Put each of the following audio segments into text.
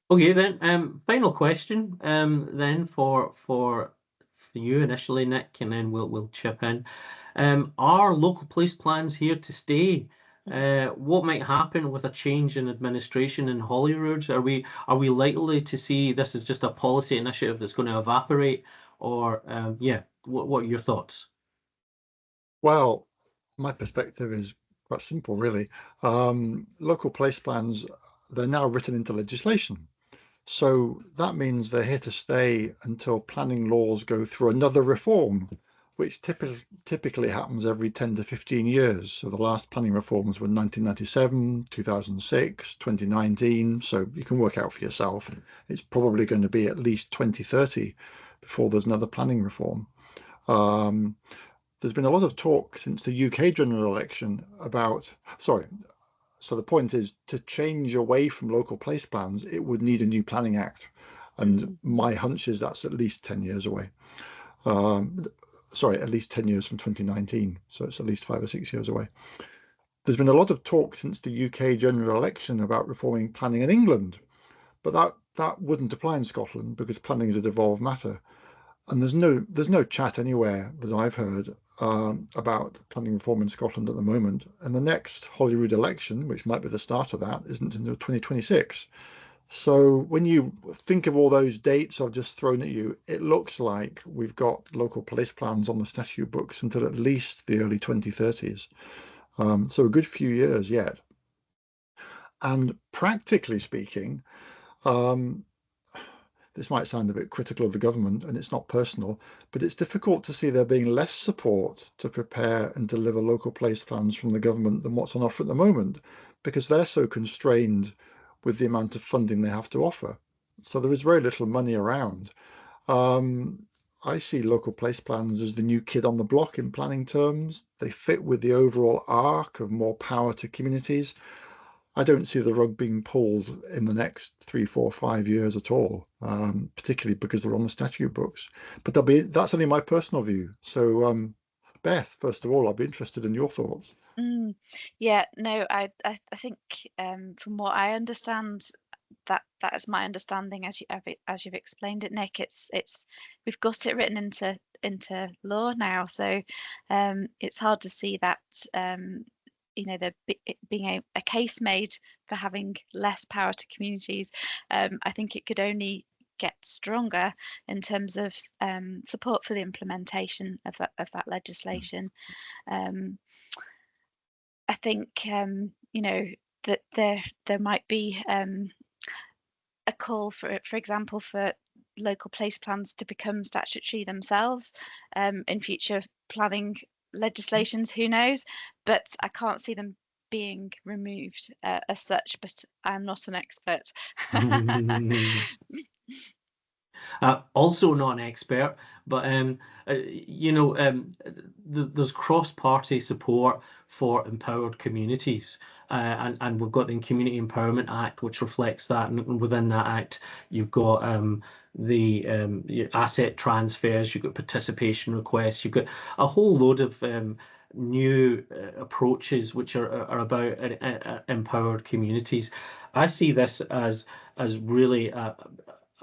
Okay, then final question then for you initially, Nick, and then we'll chip in. Are local police plans here to stay? What might happen with a change in administration in Holyrood? Are we likely to see this as just a policy initiative that's going to evaporate, or yeah, what are your thoughts? Well, my perspective is quite simple, really. Local place plans, they're now written into legislation. So that means they're here to stay until planning laws go through another reform, which typically happens every 10 to 15 years. So the last planning reforms were 1997, 2006, 2019. So you can work out for yourself. It's probably going to be at least 2030 before there's another planning reform. There's been a lot of talk since the UK general election about, sorry, so the point is to change away from local place plans, it would need a new planning act. And my hunch is that's at least 10 years away. Sorry, at least 10 years from 2019. So it's at least 5 or 6 years away. There's been a lot of talk since the UK general election about reforming planning in England, but that wouldn't apply in Scotland because planning is a devolved matter. And there's no chat anywhere that I've heard about planning reform in Scotland at the moment. And the next Holyrood election, which might be the start of that, isn't until 2026. So when you think of all those dates I've just thrown at you, it looks like we've got local police plans on the statute books until at least the early 2030s. So a good few years yet. And practically speaking, this might sound a bit critical of the government, and it's not personal, but it's difficult to see there being less support to prepare and deliver local place plans from the government than what's on offer at the moment, because they're so constrained with the amount of funding they have to offer. So there is very little money around. I see local place plans as the new kid on the block in planning terms. They fit with the overall arc of more power to communities. I don't see the rug being pulled in the next 3, 4, 5 years at all, particularly because they're on the statute books. But that's only my personal view. So, Beth, first of all, I'd be interested in your thoughts. Yeah, no, I think from what I understand, that is my understanding as you've explained it, Nick. It's we've got it written into law now, so it's hard to see that there being a case made for having less power to communities. I think it could only get stronger in terms of support for the implementation of that legislation. I think that there might be a call for example, for local place plans to become statutory themselves in future planning legislations. Who knows? But I can't see them being removed as such. But I'm not an expert. Also not an expert, but there's cross-party support for empowered communities, and we've got the Community Empowerment Act, which reflects that, and within that act, you've got the asset transfers, you've got participation requests, you've got a whole load of new approaches which are about empowered communities. I see this as really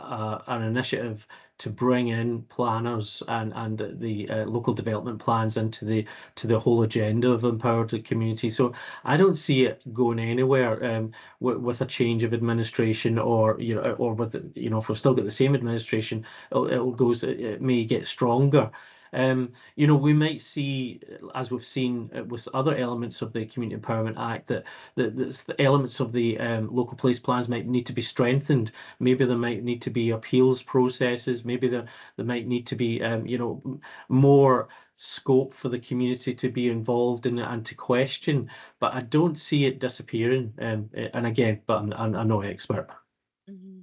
an initiative to bring in planners and the local development plans into the whole agenda of empowered community. So I don't see it going anywhere with a change of administration, or with if we've still got the same administration, it may get stronger. We might see, as we've seen with other elements of the Community Empowerment Act, that the elements of the local police plans might need to be strengthened. Maybe there might need to be appeals processes. Maybe there might need to be more scope for the community to be involved in it and to question. But I don't see it disappearing. And again, but I'm no expert. Mm-hmm.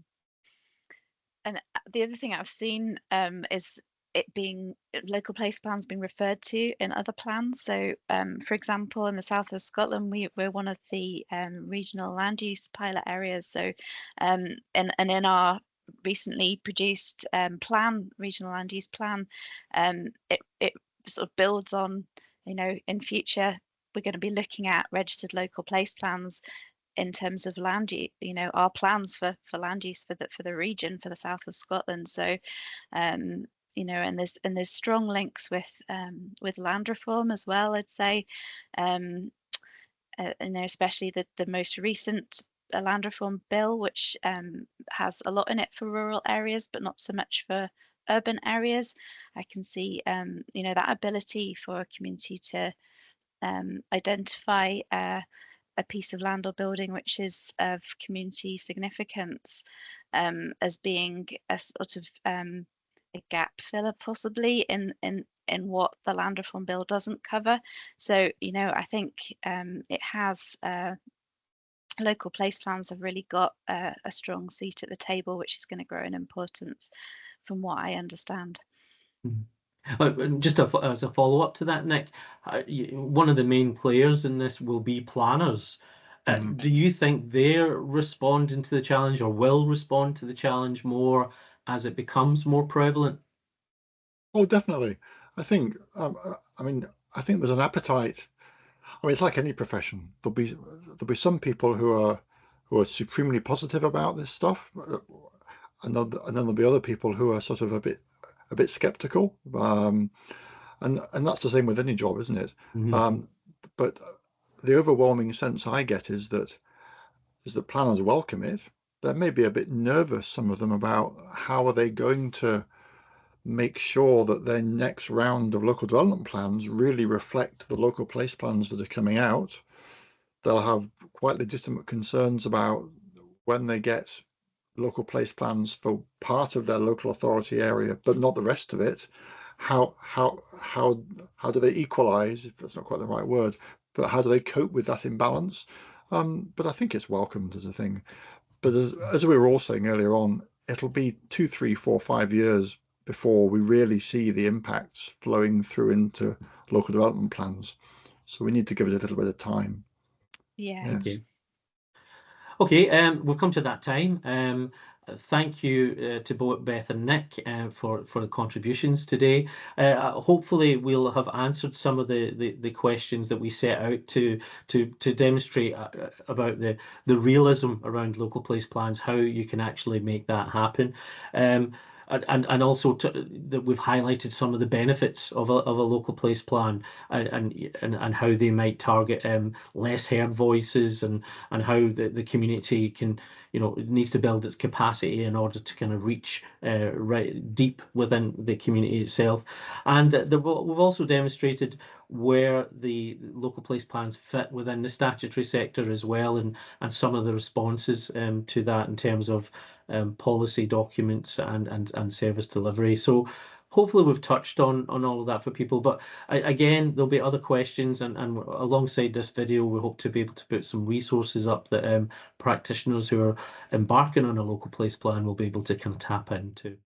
And the other thing I've seen is it being local place plans being referred to in other plans. So, for example, in the south of Scotland, we're one of the regional land use pilot areas. So, and in our recently produced regional land use plan, it sort of builds on, in future we're going to be looking at registered local place plans in terms of land use, our plans for land use for the region, for the south of Scotland. So and there's strong links with land reform as well, I'd say. Especially the most recent land reform bill, which has a lot in it for rural areas, but not so much for urban areas. I can see that ability for a community to identify a piece of land or building which is of community significance as being a sort of a gap filler, possibly in what the land reform bill doesn't cover. So I think it has local place plans have really got a strong seat at the table, which is going to grow in importance from what I understand. Just as a follow-up to that, Nick, one of the main players in this will be planners. Do you think they're responding to the challenge, or will respond to the challenge more as it becomes more prevalent? Oh, definitely. I think I think there's an appetite. I mean, it's like any profession. There'll be some people who are supremely positive about this stuff, and then there'll be other people who are sort of a bit skeptical. And that's the same with any job, isn't it? But the overwhelming sense I get is that planners welcome it. They may be a bit nervous, some of them, about how are they going to make sure that their next round of local development plans really reflect the local place plans that are coming out. They'll have quite legitimate concerns about when they get local place plans for part of their local authority area, but not the rest of it. How do they equalize, if that's not quite the right word, but how do they cope with that imbalance? But I think it's welcomed as a thing. But as we were all saying earlier on, it'll be 2, 3, 4, 5 years before we really see the impacts flowing through into local development plans. So we need to give it a little bit of time. Yeah. Yes. Okay, we've come to that time. Thank you to both Beth and Nick for the contributions today. Hopefully we'll have answered some of the questions that we set out to demonstrate about the realism around local place plans, how you can actually make that happen. And also that we've highlighted some of the benefits of a local place plan and how they might target less heard voices and how the community can, it needs to build its capacity in order to kind of reach right deep within the community itself. And we've also demonstrated where the local place plans fit within the statutory sector as well, and some of the responses to that in terms of policy documents and service delivery. So hopefully we've touched on all of that for people, but again, there'll be other questions, and alongside this video we hope to be able to put some resources up that practitioners who are embarking on a local place plan will be able to kind of tap into.